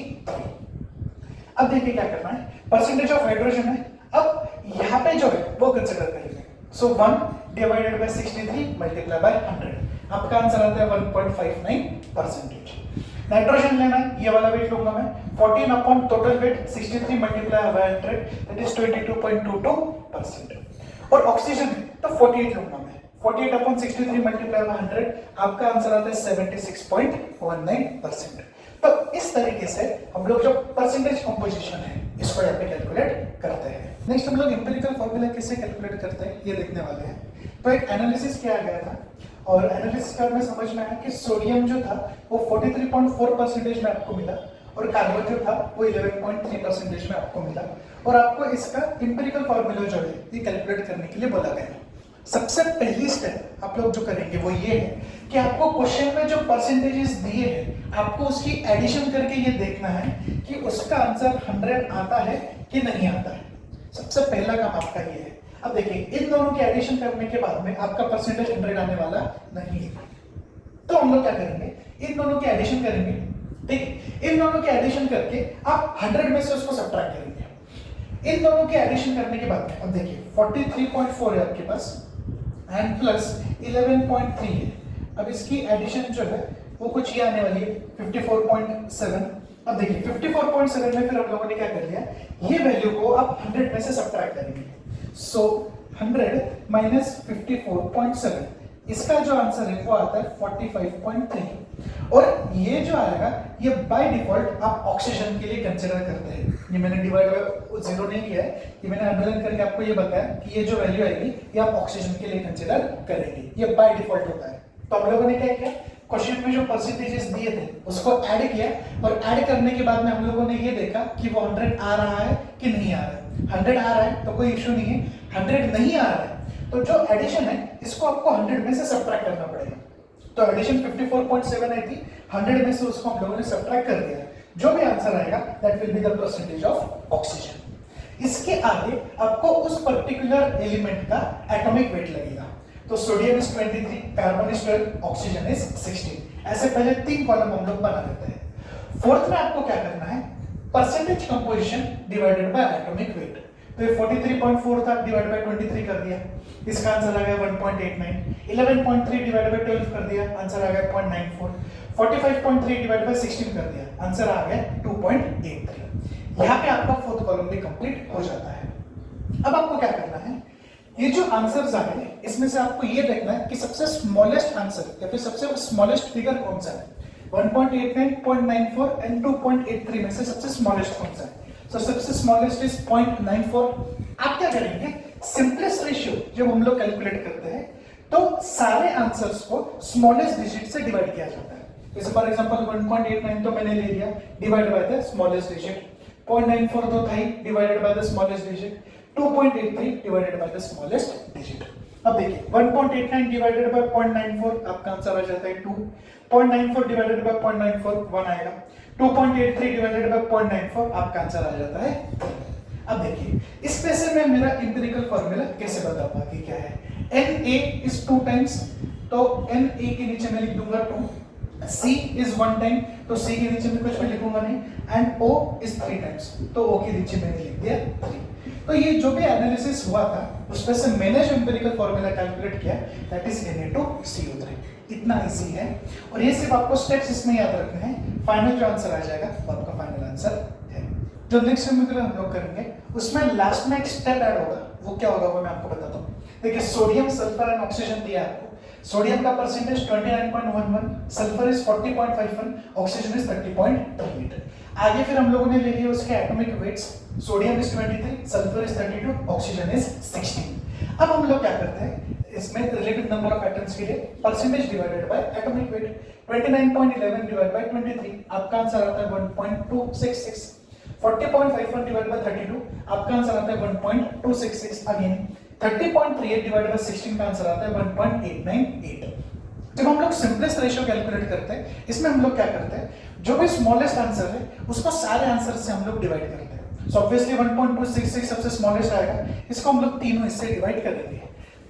अब देखिए क्या करना है, परसेंटेज ऑफ हाइड्रोजन है, अब यहाँ पे जो है वो कंसीडर करेंगे। सो 1 डिवाइडेड बाय 63 मल्टीप्लाई बाय 100, आपका आंसर आता है 1.59%। नाइट्रोजन लेना है, ये वाला वेट लूंगा मैं 14 upon total weight 63 multiply by 100 that is 22.22%। और ऑक्सीजन तो 48 लूंगा मैं, 48 अपॉन 63 मल्टीप्लाई बाय 100, आपका आंसर आता है 76.19%। तो इस तरीके से हम लोग जो परसेंटेज कंपोजिशन है इसको यहाँ पे कैलकुलेट करते हैं। नेक्स्ट हम लोग एम्पिरिकल फॉर्मूला कैसे कैलकुलेट करते हैं ये देखने वाले हैं। तो एक एनालिसिस किया गया था और एनालिसिस करने में समझ में आया कि सोडियम जो था वो 43.4% में आपको मिला और कार्बन जो था वो 11.3% में आपको मिला और आपको इसका इंपेरिकल फॉर्मूला जो है ये कैलकुलेट करने के लिए बोला गया। सबसे पहली स्टेप आप लोग जो करेंगे वो ये है कि आपको क्वेश्चन में जो परसेंटेजेस दिए हैं आपको उसकी एडिशन करके ये देखना है कि उसका आंसर 100 आता है कि नहीं आता है। सबसे पहला काम आपका ये है। अब देखिए इन दोनों की एडिशन करने के बाद में आपका परसेंटेज 100 आने वाला नहीं है, तो हम लोग क्या करेंगे, इन दोनों की एडिशन करेंगे। ठीक है, इन दोनों की एडिशन करके आप 100 में से उसको सब्ट्रैक्ट करेंगे। इन दोनों की एडिशन करने के बाद में अब देखिए 43.4 है आपके पास एंड प्लस 11.3 है। अब इसकी एडिशन जो है वो कुछ ये आने वाली है 54.7। अब देखिए 54.7 में फिर हम लोगों ने क्या कर लिया, ये वैल्यू को आप 100 में से सब्ट्रैक्ट करेंगे। सो 100 माइनस 54.7, इसका जो आंसर है वो आता है 45.3 और ये जो आएगा ये बाय डिफॉल्ट आप ऑक्सीजन के लिए कंसीडर करते हैं। ये मैंने डिवाइड बाय 0 नहीं किया है, ये मैंने अंडरलाइन करके आपको ये बताया कि ये जो वैल्यू आएगी ये आप ऑक्सीजन के लिए कंसीडर करेंगे, ये बाय डिफॉल्ट होता है। तो हम लोगों ने क्या किया, क्वेश्चन में जो परसेंटेजेस दिए थे उसको ऐड किया और ऐड करने के बाद में हम लोगों ने ये देखा कि वो 100 आ रहा है कि नहीं आ रहा है। 100 आ रहा है तो कोई इशू नहीं है, 100 नहीं आ रहा है तो जो एडिशन है इसको आपको 100 में से सब्ट्रैक्ट करना पड़ेगा। तो एडिशन 54.7 आई थी, 100 में से उसको हम लोगों ने सब्ट्रैक्ट कर दिया। जो भी आंसर आएगा that will be the percentage of oxygen. इसके आगे आपको उस पर्टिकुलर एलिमेंट का एटॉमिक वेट लगेगा। तो sodium is 23, carbon is 12, oxygen is 16। ऐसे पहले 3 कॉलम हम लोग बना देते हैं। फोर्थ में आपको क्या करना है, percentage composition divided by atomic weight. तो ये 43.4 था, डिवाइड बाय 23 कर दिया, इसका आंसर आ गया 1.89। 11.3 डिवाइड बाय 12 कर दिया, आंसर आ गया 0.94। 45.3 डिवाइड बाय 16 कर दिया, आंसर आ गया 2.83। यहाँ पे आपका फोर्थ कॉलम भी कंप्लीट हो जाता है। अब आपको क्या करना है, ये जो आंसर्स आ गए इसमें से आपको ये देखना है कि सबसे स्मॉलेस्ट आंसर या फिर सबसे स्मॉलेस्ट फिगर कौन सा है। 1.89, 0.94 एंड 2.83 में से सबसे स्मॉलेस्ट कौन सा है। So सबसे स्मॉलेस्ट इज 0.94। आप क्या करेंगे, सिंपलेस्ट रेशियो जब हम लोग कैलकुलेट करते हैं तो सारे आंसर्स को स्मॉलेस्ट डिजिट से डिवाइड किया जाता है। जैसे फॉर एग्जांपल 1.89 तो मैंने ले लिया, divide by the smallest digit. 0.94 तो था ही, divided by the smallest digit. 2.83 divided by the smallest digit. अब देखिए 1.89 डिवाइडेड बाय 0.94 आपका आंसर आ जाता है 2। 0.94 डिवाइडेड बाय 0.94 1 आएगा। 2.83 डिवाइडेड बाय 0.94 आपका आंसर आ जाता है 3। अब देखिए इसमें से मैं मेरा एम्पिरिकल फार्मूला कैसे बता पाऊंगा कि क्या है। Na is 2 times, तो Na के नीचे मैं लिख दूंगा 2। C is 1 टाइम, तो C के नीचे मैं कुछ भी लिखूंगा नहीं। एंड O is 3 टाइम्स, तो O के नीचे मैंने लिख दिया 3। तो ये जो भी एनालिसिस हुआ था उसमें से मैंने जो एम्पिरिकल फार्मूला कैलकुलेट किया दैट इज Na2CO3। इतना इजी है और ये सिर्फ आपको स्टेप्स इसमें याद रखने हैं। फाइनल जो आंसर आ जाएगा वो आपका फाइनल आंसर है। जो नेक्स्ट सेमेस्टर हम लोग करेंगे उसमें लास्ट में एक स्टेप ऐड होगा, वो क्या होगा वो मैं आपको बताता हूँ। देखिए सोडियम, सल्फर एंड ऑक्सीजन दिया है आपको। सोडियम का percentage 29.11, sulphur is 40.51, oxygen is 30.38। आगे फिर हम लोगों ने ले लिए उसके atomic weights. Sodium is 23, sulphur is 32, oxygen is 16। अब हम लोग क्या करते हैं, इसमें रिलेटिव नंबर ऑफ एटम्स के लिए percentage divided by atomic weight. 29.11 divide by 23 आपका आंसर आता है 1.266। 40.51 डिवाइड बाय 32 आपका आंसर आता है 1.266। अगेन 30.38 डिवाइड बाय 16 का आंसर आता है 1.898। जब हम लोग सिंपलेस्ट रेशियो कैलकुलेट करते हैं इसमें हम लोग क्या करते हैं, जो भी स्मॉलेस्ट आंसर है उसको सारे आंसर से हम लोग डिवाइड करते हैं। सो ऑब्वियसली 1.266 सबसे स्मॉलेस्ट आएगा, इसको हम लोग तीनों इससे डिवाइड करेंगे।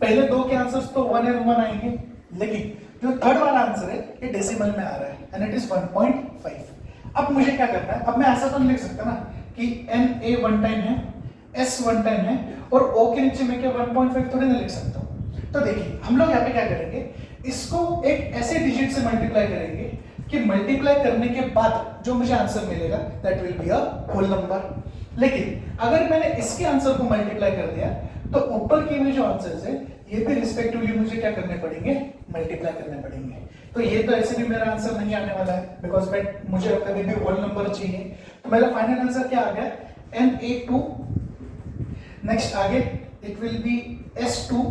पहले दो के आंसर्स तो 1 और 1 आएंगे, लेकिन जो थर्ड वाला आंसर है ये डेसिमल में आ रहा है एंड इट इज 1.5। अब मुझे क्या करना है, अब मैं ऐसा तो नहीं लिख सकता ना कि Na 1 टाइम है, S 1 टाइम है और O के नीचे मैं क्या 1.5 थोड़ी ना लिख सकता हूँ। तो देखिए हम लोग यहाँ पे क्या करेंगे, इसको एक ऐसे डिजिट से मल्टीप्लाई करेंगे कि मल्टीप्लाई करने के बाद जो मुझे आंसर मिलेगा that will be a whole number. लेकिन अगर मैंने इसके आंसर को मल्टीप्लाई कर दिया तो ऊपर के में जो आंसर्स है ये भी रिस्पेक्टिवली मुझे क्या करने पड़ेंगे, मल्टीप्लाई करने पड़ेंगे। तो ये तो ऐसे भी मेरा आंसर नहीं आने वाला है बिकॉज मुझे कभी भी होल नंबर चाहिए। तो मेरा फाइनल आंसर क्या आ गया, Na2। नेक्स्ट आगे इट विल बी S2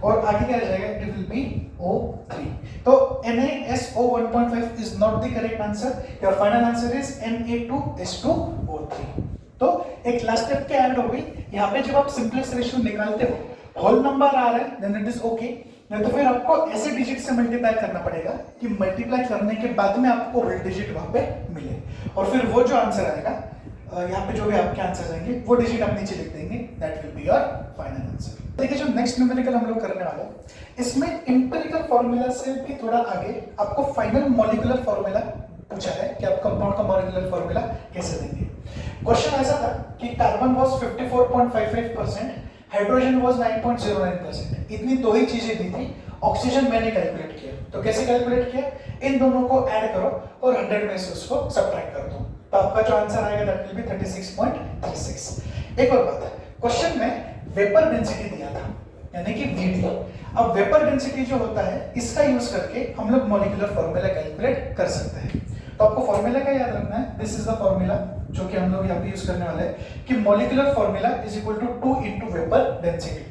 और आगे क्या आ जाएगा, इट विल बी O3। तो NaSO 1.5 is not the correct answer, your final answer is Na2S2O3। तो एक लास्ट स्टेप क्या ऐड हो गई यहाँ पे, जब आप सिंपलेस्ट रेशियो निकालते हो होल नंबर आ रहा है देन इट इज ओके, नहीं तो फिर आपको ऐसे डिजिट से मल्टीप्लाई करना पड़ेगा कि मल्टीप्लाई करने के बाद में आपको होल डिजिट वहां पे मिले, और फिर वो जो आंसर आएगा यहाँ पे जो भी आपके आंसर आएंगे वो डिजिट आप नीचे लिख देंगे, that will be your final answer. देखिए जो नेक्स्ट न्यूमेरिकल हम लोग करने वाले हैं इसमें इंपेरिकल फॉर्मूला से भी थोड़ा आगे आपको फाइनल मॉलिक्यूलर फॉर्मूला पूछा है कि आप कंपाउंड का मॉलिक्यूलर फॉर्मूला कैसे देंगे। क्वेश्चन ऐसा था कि कार्बन वाज 54.55%, हाइड्रोजन वाज 9.09%, इतनी दो ही चीजें दी थी, ऑक्सीजन मैंने कैलकुलेट किया। तो कैसे कैलकुलेट किया, इन दोनों को ऐड करो और 100 में से उसको सब्ट्रैक्ट कर दो, तो आपका जो आंसर आएगा दैट विल बी 36.36। एक और बात है, क्वेश्चन में वेपर डेंसिटी दिया था यानी कि Vd। अब वेपर डेंसिटी जो होता है इसका यूज करके हम लोग मॉलिक्यूलर फॉर्मूला कैलकुलेट कर सकते हैं। तो आपको फॉर्मूला का याद रखना है, दिस इज द फॉर्मूला जो कि हम लोग यहाँ पे यूज करने वाले हैं कि molecular formula is equal to 2 into vapour density.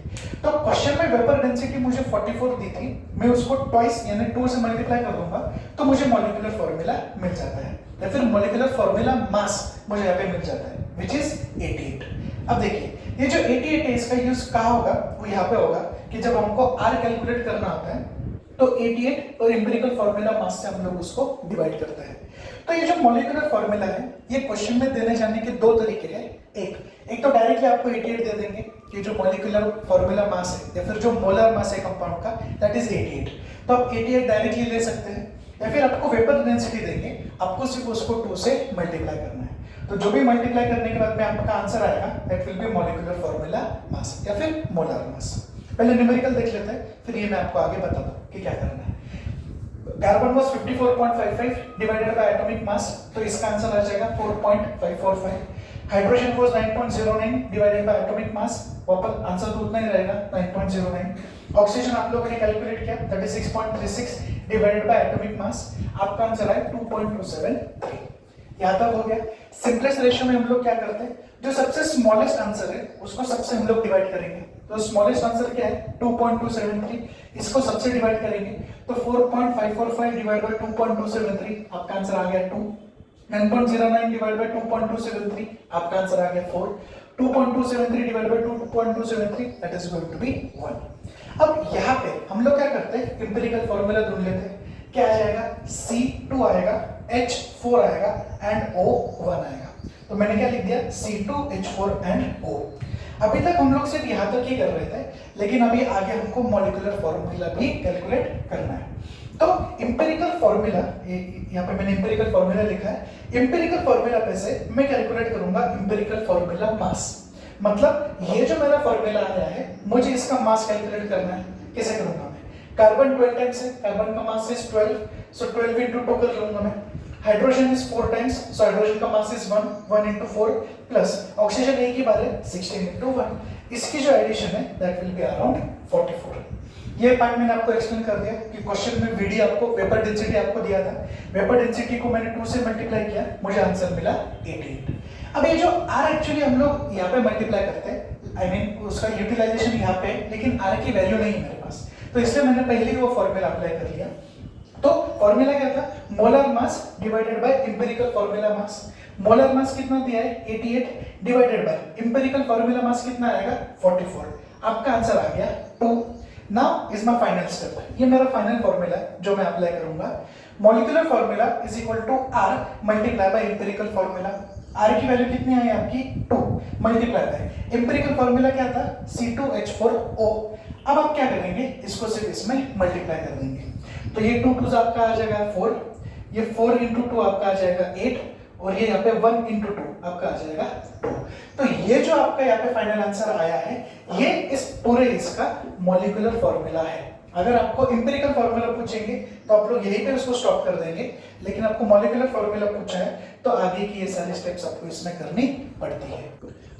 तो क्वेश्चन में वेपर डेंसिटी मुझे 44 दी थी, मैं उसको ट्वाइस यानी 2 से मल्टीप्लाई कर दूंगा तो मुझे मॉलिक्यूलर फॉर्मूला मिल जाता है, या फिर मॉलिक्यूलर फॉर्मूला मास मुझे यहाँ पे मिल जाता है विच इज 88। अब देखिए ये जो 88 है इसका यूज कहाँ होगा, वो यहाँ पे होगा कि जब हमको R कैलकुलेट करना होता है तो 88 और एम्पिरिकल फॉर्मूला मास से हम लोग उसको डिवाइड करते हैं। तो ये जो मॉलिक्यूलर फॉर्मूला है ये क्वेश्चन में देने जाने के दो तरीके हैं। एक तो डायरेक्टली आपको 88 दे देंगे कि जो मॉलिक्यूलर फॉर्मूला मास है या फिर जो मोलर मास है कंपाउंड का दैट इज 88, तो आप 88 डायरेक्टली ले सकते हैं, या फिर आपको वेपर डेंसिटी देंगे, आपको सिर्फ उसको 2 से मल्टीप्लाई करना है। तो जो भी मल्टीप्लाई करने के बाद में आपका आंसर आएगा that will B molecular formula mass या फिर मोलर मास। पहले न्यूमेरिकल देख लेते हैं, फिर ये मैं आपको आगे बता दूं कि क्या करना है। Carbon was 54.55 divided by atomic mass, तो इसका आंसर आ जाएगा 4.545। Hydrogen was 9.09 divided by atomic mass, वापस आंसर तो उतना ही रहेगा 9.09। ऑक्सीजन आप लोगों ने कैलकुलेट किया 36.36 डिवाइडेड बाय एटॉमिक मास, आपका आंसर आया 2.273। यहाँ तक हो गया। सिंपलेस्ट रेशियो में हम लोग क्या करते हैं, जो सबसे स्मॉलेस्ट आंसर है उसको सबसे हम लोग डिवाइड करेंगे। तो स्मॉलेस्ट आंसर क्या है 2.273, इसको सबसे डिवाइड करेंगे तो 4.545 डिवाइड बाय 2.273 आपका आंसर आ गया 2। 9.09 डिवाइड बाय 2.273 आपका आंसर आ गया 4। 2.273 divide by 2.273 that is going to be 1। अब यहाँ पे हम लोग क्या करते हैं, एम्पिरिकल फॉर्मूला ढूंढ लेते हैं। क्या आ जाएगा, C2 आएगा, H4 आएगा एंड O1 आएगा। तो मैंने क्या लिख दिया C2 H4 एंड O। अभी तक हम लोग सिर्फ यहाँ तक ही कर रहे थे, लेकिन अभी आगे हमको मॉलिक्यूलर फॉर्मूला भी कैलकुलेट करना है। तो एम्पिरिकल फॉर्मूला, यहाँ पे मैंने एम्पिरिकल फॉर्मूला लिखा है, एम्पिरिकल फॉर्मूला पे से मैं कैलकुलेट करूंगा एम्पिरिकल फॉर्मूला मास। मतलब ये जो मेरा फॉर्मूला आया है मुझे इसका मास कैलकुलेट करना है। कैसे करूंगा मैं, कार्बन 12 टाइम्स है, कार्बन का मास इज 12, सो 12 into 2 कर लूंगा मैं। Hydrogen is 4 times, so hydrogen का mass is 1, 1 into 4 plus oxygen एक ही बार है 16 into 1, इसकी जो एडिशन है दैट विल बी अराउंड 44। ये पार्ट मैंने आपको एक्सप्लेन कर दिया कि क्वेश्चन में Vd आपको वेपर डेंसिटी आपको दिया था, वेपर डेंसिटी को मैंने 2 से मल्टीप्लाई किया, मुझे आंसर मिला 88। अब ये जो R एक्चुअली हम लोग यहाँ पे मल्टीप्लाई करते हैं, आई मीन उसका यूटिलाइजेशन यहाँ पे, लेकिन R की वैल्यू नहीं है मेरे पास, तो इसलिए मैंने पहले ही वो फॉर्मूला अप्लाई कर लिया। तो फॉर्मूला क्या था, molar mass divided by empirical formula mass. Molar mass कितना दिया है 88 divided by empirical formula mass कितना आएगा 44, आपका आंसर आ गया 2। Now is my final step, ये मेरा फाइनल फॉर्मूला जो मैं अप्लाई करूंगा। Molecular formula is equal to R multiply by empirical formula. R की वैल्यू कितनी आई आपकी 2 मल्टीप्लाई बाय एम्पिरिकल फॉर्मूला क्या था C2H4O। अब आप क्या करेंगे, इसको सिर्फ इसमें मल्टीप्लाई कर देंगे, तो ये 2 2 आपका आ जाएगा 4, ये 4 into 2 आपका आ जाएगा 8, और ये यहाँ पे 1 into 2 आपका आ जाएगा 2। तो ये जो आपका यहाँ पे फाइनल आंसर आया है ये इस पूरे इसका मॉलिक्यूलर फॉर्मूला है। अगर आपको एम्पिरिकल फॉर्मूला पूछेंगे तो आप लोग यहीं पे उसको स्टॉप कर देंगे, लेकिन आपको मॉलिक्यूलर फॉर्मूला पूछा है तो आगे की ये सारी स्टेप्स आपको इसमें करनी पड़ती है।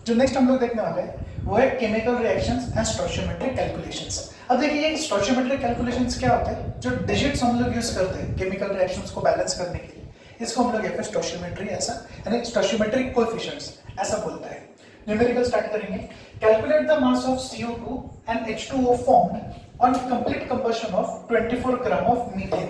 जो नेक्स्ट हम लोग देखने वाले हैं वो है केमिकल रिएक्शंस एंड स्टोइचियोमेट्रिक कैलकुलेशंस। अब देखिए ये स्टोइचियोमेट्रिक कैलकुलेशंस क्या होता है, जो डिजिट्स हम लोग यूज करते हैं केमिकल रिएक्शंस को बैलेंस करने के लिए, इसको हम लोग यहाँ पे स्टोइचियोमेट्री ऐसा यानी स्टोइचियोमेट्रिक कोएफिशिएंट्स ऐसा बोलता है। न्यूमेरिकल स्टार्ट करेंगे। Calculate the mass of CO2 and H2O formed on complete combustion of 24 gram of methane.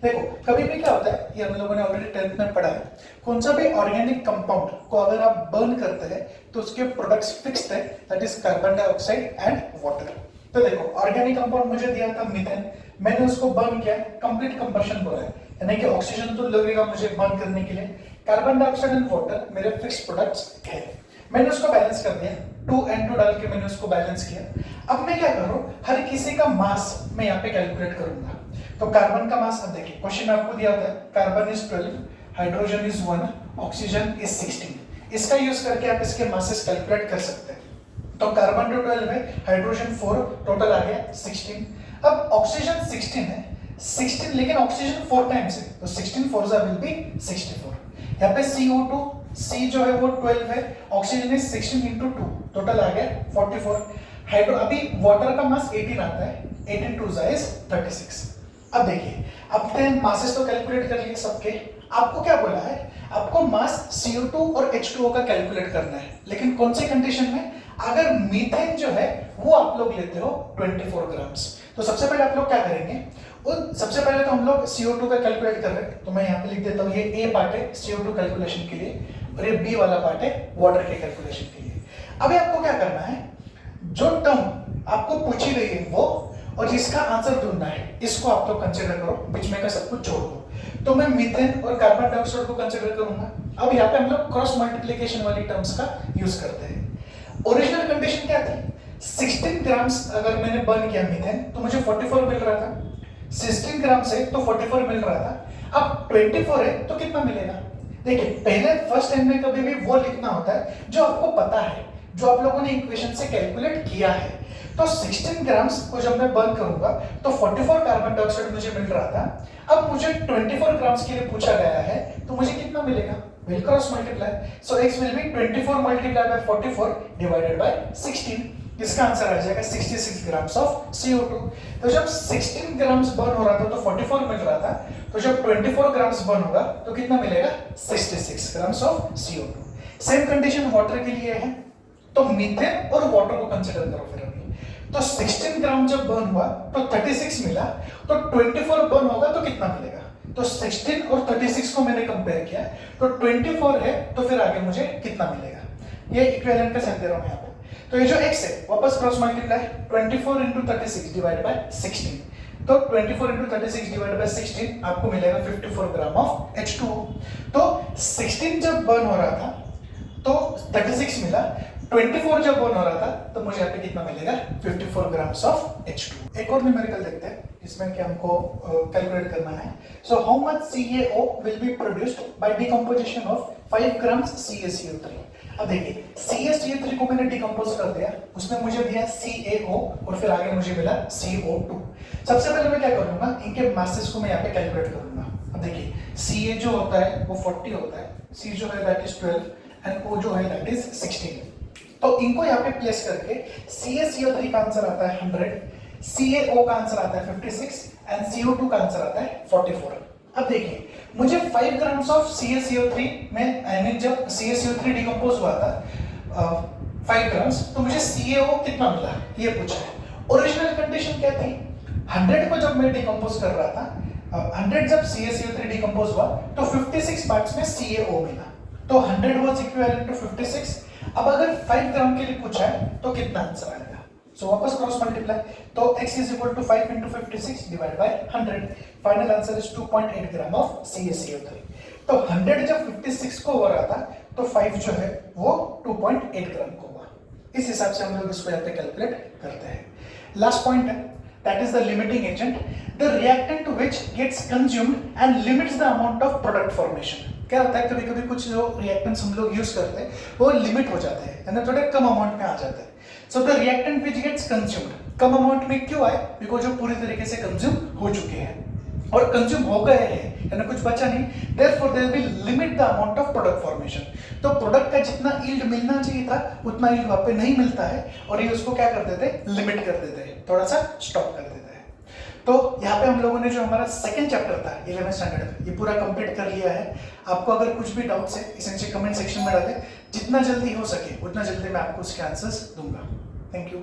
देखो कभी भी क्या होता है, ये हम लोगों ने ऑलरेडी 10th में पढ़ा है, कौन सा भी ऑर्गेनिक कंपाउंड को अगर आप बर्न करते हैं तो उसके प्रोडक्ट्स फिक्स्ड है, that is carbon dioxide and water. तो देखो ऑर्गेनिक कंपाउंड मुझे दिया था मीथेन, मैंने उसको बर्न किया, कंप्लीट कंबशन बोला है, यानी कि ऑक्सीजन तो लगेगा मुझे बर्न करने के लिए, कार्बन डाइऑक्साइड एंड वाटर मेरे फिक्स्ड प्रोडक्ट्स है। मैंने उसको बैलेंस कर दिया, 2 and 2 डाल के मैंने उसको बैलेंस किया। अब मैं क्या करूं, हर किसी का मास मैं यहाँ पे कैलकुलेट करूंगा। तो कार्बन का मास, अब देखिए क्वेश्चन में आपको दिया होता है carbon is 12, hydrogen is 1, oxygen is 16। इसका यूज करके आप इसके मासेस कैलकुलेट कर सकते हैं। तो कार्बन तो 12 है, हाइड्रोजन 4, टोटल आ गया 16। अब ऑक्सीजन 16 है, 16 लेकिन ऑक्सीजन 4 टाइम्स है, तो 16 4 विल बी 64। यहाँ पे CO2 C जो है वो 12 है, ऑक्सीजन इज 16 into 2, टोटल आ गया 44। हाइड्रो अभी वाटर का मास 18 आता है, 18 2 इज 36। अब देखिए अपने मासेस तो कैलकुलेट कर लिए सबके, आपको क्या बोला है, आपको मास CO2 और H2O का कैलकुलेट करना है, लेकिन कौन सी कंडीशन में, अगर मीथेन जो है वो आप लोग लेते हो 24 ग्राम्स। तो सबसे पहले आप लोग क्या करेंगे, सबसे पहले तो हम लोग CO2 का कैलकुलेट कर रहे हैं, तो मैं यहाँ पे लिख देता हूँ, ये A पार्ट है CO2 कैलकुलेशन के लिए और ये B वाला पार्ट है वाटर के कैलकुलेशन के लिए। अभी आपको क्या करना है, जो टर्म आपको पूछी गई है वो और जिसका आंसर ढूंढना है, इसको आप लोग कंसीडर करो, बीच में का सब कुछ छोड़ दो। तो मैं मीथेन और कार्बन डाइऑक्साइड को कंसीडर करूंगा। अब यहाँ पे हम लोग क्रॉस मल्टीप्लिकेशन वाली टर्म्स का यूज करते हैं। ओरिजिनल कंडीशन क्या थी, 16 ग्राम्स अगर मैंने बर्न किया मीथेन तो मुझे 44 मिल रहा था, 16 ग्राम से तो 44 मिल रहा था। अब 24 है तो कितना मिलेगा, देखिए पहले फर्स्ट टाइम में कभी भी वो लिखना होता है जो आपको पता है, जो आप लोगों ने इक्वेशन से कैलकुलेट किया है। तो 16 ग्राम्स को जब मैं बर्न करूंगा तो 44 कार्बन डाइऑक्साइड मुझे मिल रहा था। अब मुझे 24 ग्राम्स के लिए पूछा गया है, तो मुझे कितना मिलेगा, will cross multiply, so x will be 24 multiply by 44 divided by 16। इसका आंसर आ जाएगा 66 ग्राम्स ऑफ CO2। तो जब 16 ग्राम्स बर्न हो रहा था तो 44 मिल रहा था, तो जब 24 ग्राम्स बर्न होगा तो कितना मिलेगा, 66 grams of CO2। Same condition water के लिए है, तो मीथेन और वाटर को कंसीडर करो फिर अभी। तो 16 ग्राम जब बर्न हुआ तो 36 मिला, तो 24 बर्न होगा तो कितना मिलेगा, तो 16 और 36 को मैंने कंपेयर किया, तो 24 है तो फिर आगे मुझे कितना मिलेगा, ये इक्विवेलेंट का साइन दे रहा हूं यहाँ पे। तो ये जो x है वापस cross multiply, 24 into 36 divide by 16, तो 24 into 36 डिवाइड बाय 16 आपको मिलेगा 54 ग्राम ऑफ H2O। तो 16 जब बर्न हो रहा था तो 36 मिला, 24 जब बर्न हो रहा था तो मुझे यहाँ पे कितना मिलेगा, 54 ग्राम्स ऑफ H2O। एक और न्यूमेरिकल देखते हैं इसमें कि हमको कैलकुलेट करना है। So how much CaO will be produced by decomposition of 5 grams CaCO3। अब देखिए CaCO3 को मैंने डिकम्पोज कर दिया, उसमें मुझे दिया CaO और फिर आगे मुझे मिला CO2। सबसे पहले मैं क्या करूंगा, इनके मासेस को मैं यहाँ पे कैलकुलेट करूंगा। अब देखिए Ca जो होता है वो 40 होता है, C जो है दैट इज 12 एंड O जो है दैट इज 16। तो इनको यहाँ पे प्लेस करके CaCO3 का आंसर आता है 100, CaO का आंसर आता है 56 एंड CO2 का आंसर आता है 44। अब देखिए मुझे 5 ग्राम्स ऑफ CaCO3 में, आई मीन जब CaCO3 डिकम्पोज हुआ था 5 ग्राम्स, तो मुझे CaO कितना मिला ये पूछा है। ओरिजिनल कंडीशन क्या थी, 100 को जब मैं डिकम्पोज कर रहा था, 100 जब CaCO3 डिकम्पोज हुआ तो 56 पार्ट्स में CaO मिला, तो 100 वाज इक्विवेलेंट टू 56। अब अगर 5 ग्राम के लिए पूछा है तो कितना आंसर आएगा, सो वापस क्रॉस मल्टीप्लाई, तो x is equal to 5 into 56 divided by 100, final answer is 2.8 gram of CaCO3। तो 100 जब 56 को हो रहा था तो 5 जो है वो 2.8 ग्राम को हुआ। इस हिसाब से हम लोग इसको यहाँ पे कैलकुलेट करते हैं। लास्ट पॉइंट है, that is the limiting agent, the reactant which gets consumed and limits the amount of product formation। क्या होता है, कभी कभी कुछ जो रिएक्टेंट्स हम लोग यूज करते हैं वो लिमिट हो जाते हैं, यानी थोड़े कम अमाउंट में आ जाते हैं। So the reactant which gets consumed, कम अमाउंट में क्यों आए, बिकॉज जो पूरी तरीके से कंज्यूम हो चुके हैं और कंज्यूम हो गए हैं, यानी कुछ बचा नहीं, therefore they will limit the amount of product formation. तो प्रोडक्ट का जितना यील्ड मिलना चाहिए था उतना यील्ड वहां पे नहीं मिलता है और ये उसको क्या कर देते हैं, लिमिट कर देते हैं, थोड़ा सा स्टॉप कर देते हैं। तो यहाँ पे हम लोगों ने जो हमारा सेकंड चैप्टर था 11th स्टैंडर्ड ये पूरा कंप्लीट कर लिया है। आपको अगर कुछ भी डाउट्स है इसे नीचे कमेंट सेक्शन में डालें, जितना जल्दी हो सके उतना जल्दी मैं आपको उसके आंसर्स दूंगा। Thank you.